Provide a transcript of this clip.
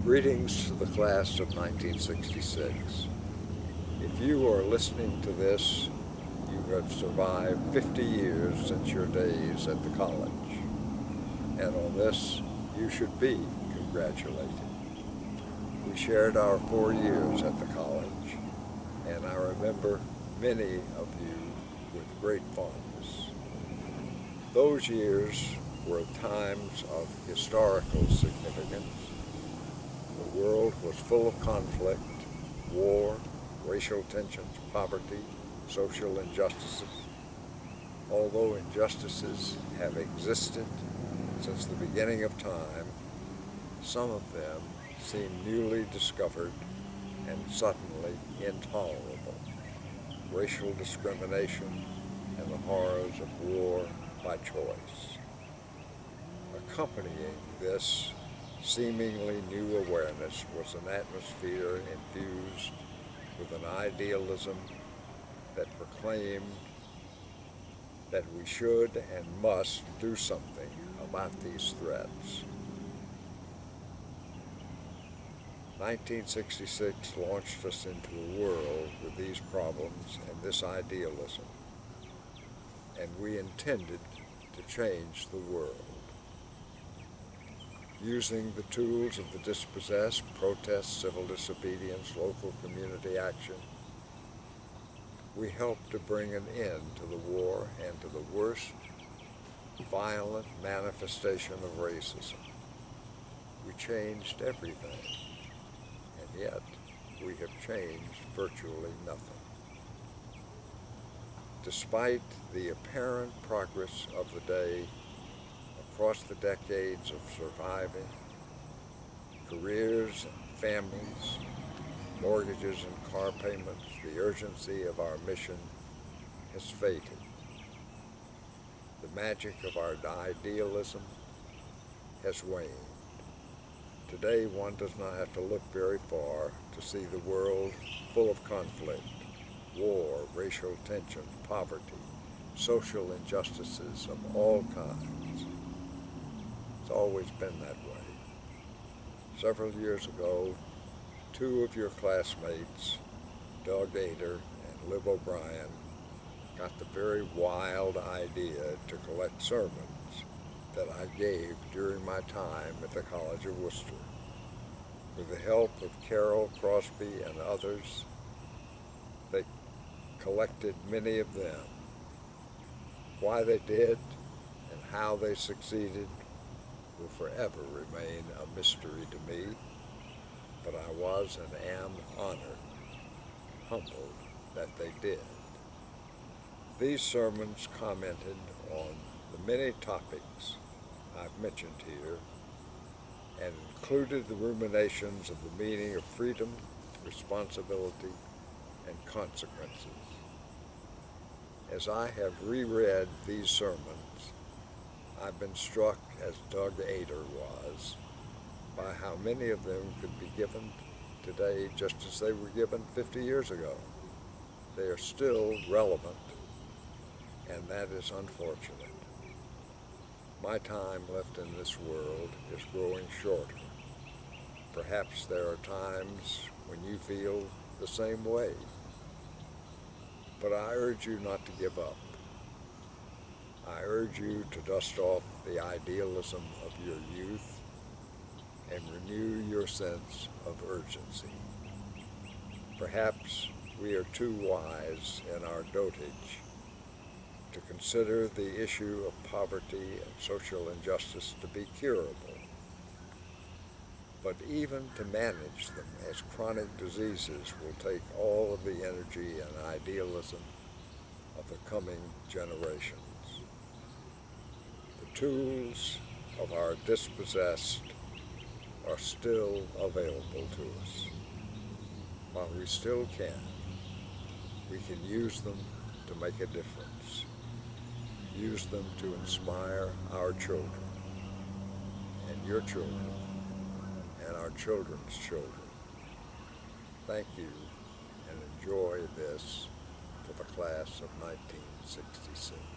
Greetings to the class of 1966. If you are listening to this, you have survived 50 years since your days at the college. And on this, you should be congratulated. We shared our 4 years at the college, and I remember many of you with great fondness. Those years were times of historical significance. The world was full of conflict, war, racial tensions, poverty, social injustices. Although injustices have existed since the beginning of time, some of them seem newly discovered and suddenly intolerable. Racial discrimination and the horrors of war by choice. Accompanying this seemingly new awareness was an atmosphere infused with an idealism that proclaimed that we should and must do something about these threats. 1966 launched us into a world with these problems and this idealism, and we intended to change the world. Using the tools of the dispossessed, protest, civil disobedience, local community action, we helped to bring an end to the war and to the worst violent manifestation of racism. We changed everything, and yet we have changed virtually nothing. Despite the apparent progress of the day, across the decades of surviving, careers and families, mortgages and car payments, the urgency of our mission has faded. The magic of our idealism has waned. Today one does not have to look very far to see the world full of conflict, war, racial tensions, poverty, social injustices of all kinds. It's always been that way. Several years ago, two of your classmates, Doug Ader and Liv O'Brien, got the very wild idea to collect sermons that I gave during my time at the College of Wooster. With the help of Carol Crosby and others, they collected many of them. Why they did and how they succeeded will forever remain a mystery to me, but I was and am honored, humbled that they did. These sermons commented on the many topics I've mentioned here and included the ruminations of the meaning of freedom, responsibility, and consequences. As I have reread these sermons, I've been struck, as Doug Ader was, by how many of them could be given today just as they were given 50 years ago. They are still relevant, and that is unfortunate. My time left in this world is growing shorter. Perhaps there are times when you feel the same way, but I urge you not to give up. I urge you to dust off the idealism of your youth and renew your sense of urgency. Perhaps we are too wise in our dotage to consider the issue of poverty and social injustice to be curable, but even to manage them as chronic diseases will take all of the energy and idealism of the coming generations. The tools of our dispossessed are still available to us. While we still can, we can use them to make a difference. Use them to inspire our children and your children and our children's children. Thank you, and enjoy this for the class of 1966.